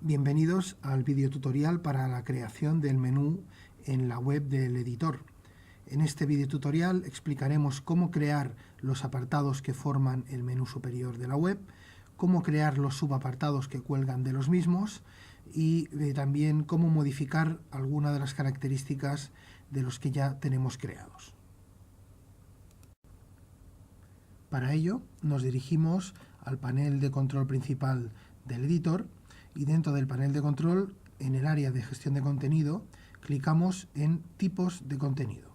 Bienvenidos al videotutorial para la creación del menú en la web del editor. En este videotutorial explicaremos cómo crear los apartados que forman el menú superior de la web, cómo crear los subapartados que cuelgan de los mismos y también cómo modificar algunas de las características de los que ya tenemos creados. Para ello nos dirigimos al panel de control principal del editor y dentro del panel de control, en el área de gestión de contenido, clicamos en tipos de contenido.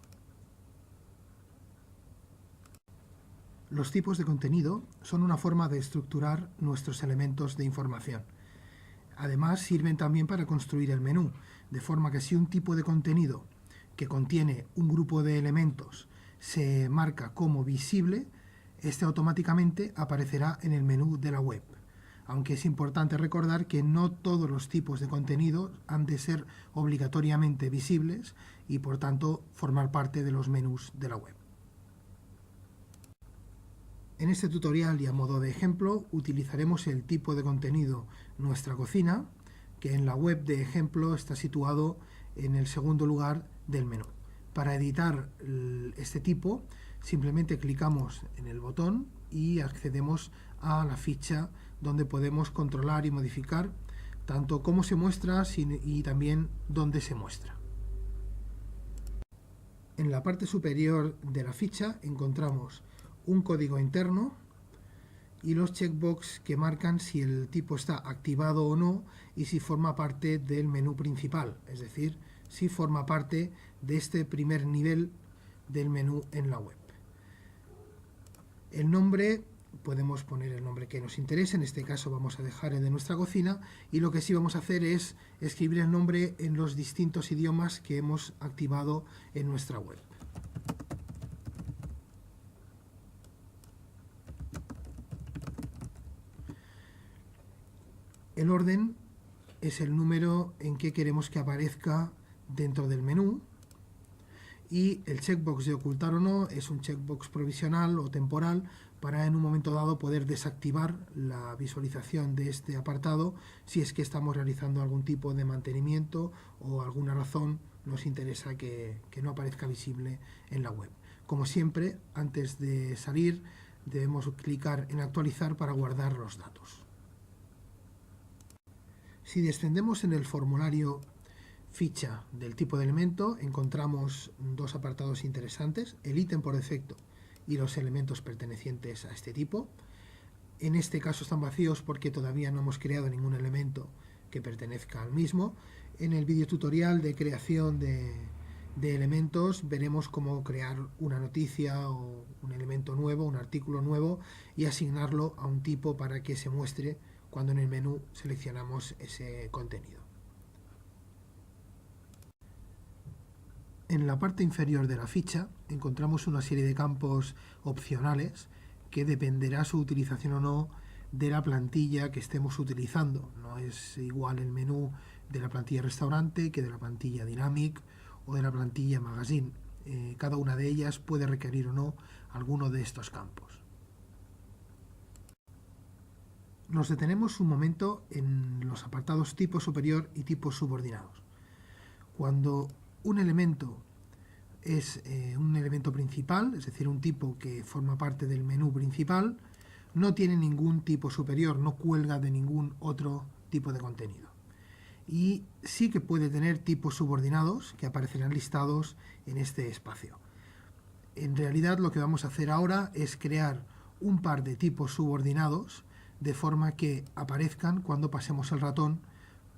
Los tipos de contenido son una forma de estructurar nuestros elementos de información. Además, sirven también para construir el menú, de forma que si un tipo de contenido que contiene un grupo de elementos se marca como visible, este automáticamente aparecerá en el menú de la web. Aunque es importante recordar que no todos los tipos de contenido han de ser obligatoriamente visibles y, por tanto, formar parte de los menús de la web. En este tutorial y a modo de ejemplo utilizaremos el tipo de contenido Nuestra Cocina, que en la web de ejemplo está situado en el segundo lugar del menú. Para editar este tipo simplemente clicamos en el botón y accedemos a la ficha donde podemos controlar y modificar tanto cómo se muestra y también dónde se muestra. En la parte superior de la ficha encontramos un código interno y los checkbox que marcan si el tipo está activado o no y si forma parte del menú principal, es decir, si forma parte de este primer nivel del menú en la web. El nombre, podemos poner el nombre que nos interese, en este caso vamos a dejar el de Nuestra Cocina, y lo que sí vamos a hacer es escribir el nombre en los distintos idiomas que hemos activado en nuestra web. El orden es el número en que queremos que aparezca dentro del menú y el checkbox de ocultar o no es un checkbox provisional o temporal para en un momento dado poder desactivar la visualización de este apartado si es que estamos realizando algún tipo de mantenimiento o alguna razón nos interesa que no aparezca visible en la web. Como siempre, antes de salir debemos clicar en actualizar para guardar los datos. Si descendemos en el formulario ficha del tipo de elemento, encontramos dos apartados interesantes, el ítem por defecto y los elementos pertenecientes a este tipo. En este caso están vacíos porque todavía no hemos creado ningún elemento que pertenezca al mismo. En el video tutorial de creación de elementos veremos cómo crear una noticia o un elemento nuevo, un artículo nuevo y asignarlo a un tipo para que se muestre cuando en el menú seleccionamos ese contenido. En la parte inferior de la ficha encontramos una serie de campos opcionales que dependerá su utilización o no de la plantilla que estemos utilizando. No es igual el menú de la plantilla restaurante que de la plantilla Dynamic o de la plantilla Magazine. Cada una de ellas puede requerir o no alguno de estos campos. Nos detenemos un momento en los apartados tipo superior y tipo subordinados. Cuando un elemento es un elemento principal, es decir, un tipo que forma parte del menú principal, no tiene ningún tipo superior, no cuelga de ningún otro tipo de contenido. Y sí que puede tener tipos subordinados que aparecerán listados en este espacio. En realidad lo que vamos a hacer ahora es crear un par de tipos subordinados de forma que aparezcan cuando pasemos el ratón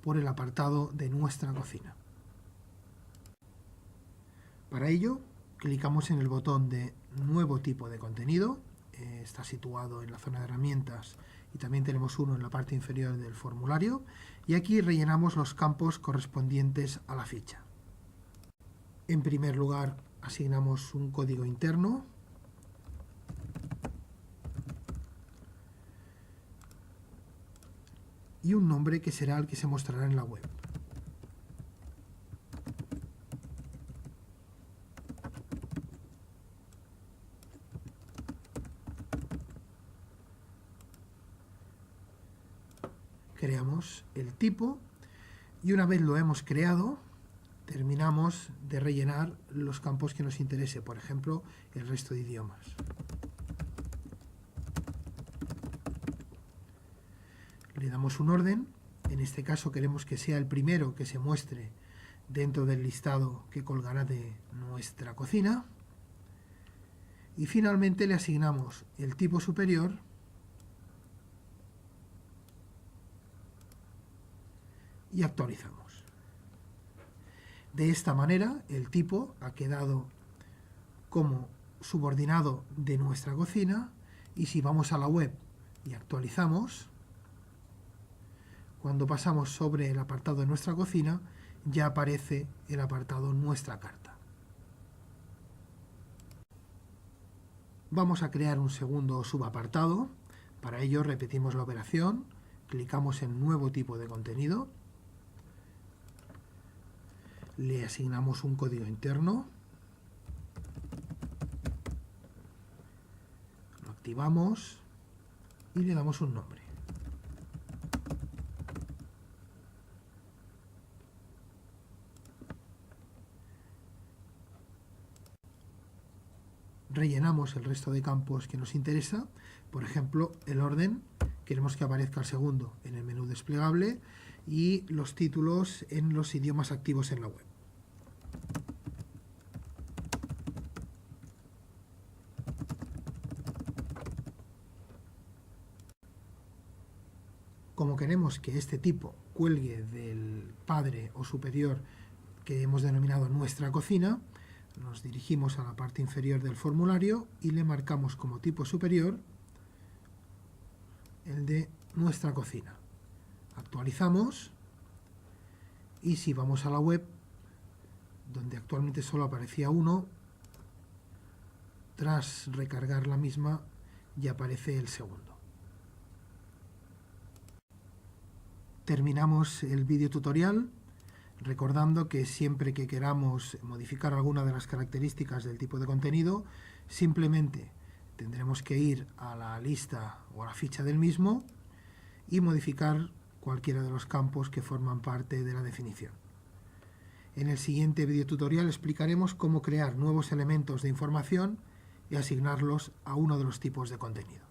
por el apartado de Nuestra Cocina. Para ello, clicamos en el botón de Nuevo tipo de contenido, está situado en la zona de herramientas y también tenemos uno en la parte inferior del formulario, y aquí rellenamos los campos correspondientes a la ficha. En primer lugar, asignamos un código interno, y un nombre que será el que se mostrará en la web. creamos el tipo y una vez lo hemos creado, terminamos de rellenar los campos que nos interese, por ejemplo, el resto de idiomas. Le damos un orden, en este caso queremos que sea el primero que se muestre dentro del listado que colgará de nuestra cocina. Y finalmente le asignamos el tipo superior y actualizamos. De esta manera el tipo ha quedado como subordinado de nuestra cocina y si vamos a la web y actualizamos, cuando pasamos sobre el apartado de nuestra cocina ya aparece el apartado nuestra carta. Vamos a crear un segundo subapartado. Para ello repetimos la operación, clicamos en nuevo tipo de contenido, le asignamos un código interno, lo activamos y le damos un nombre. Rellenamos el resto de campos que nos interesa, por ejemplo, el orden, queremos que aparezca el segundo en el menú desplegable y los títulos en los idiomas activos en la web. Como queremos que este tipo cuelgue del padre o superior que hemos denominado nuestra cocina, nos dirigimos a la parte inferior del formulario y le marcamos como tipo superior el de nuestra cocina. Actualizamos y si vamos a la web, donde actualmente solo aparecía uno, tras recargar la misma ya aparece el segundo. Terminamos el vídeo tutorial recordando que siempre que queramos modificar alguna de las características del tipo de contenido, simplemente tendremos que ir a la lista o a la ficha del mismo y modificar cualquiera de los campos que forman parte de la definición. En el siguiente vídeo tutorial explicaremos cómo crear nuevos elementos de información y asignarlos a uno de los tipos de contenido.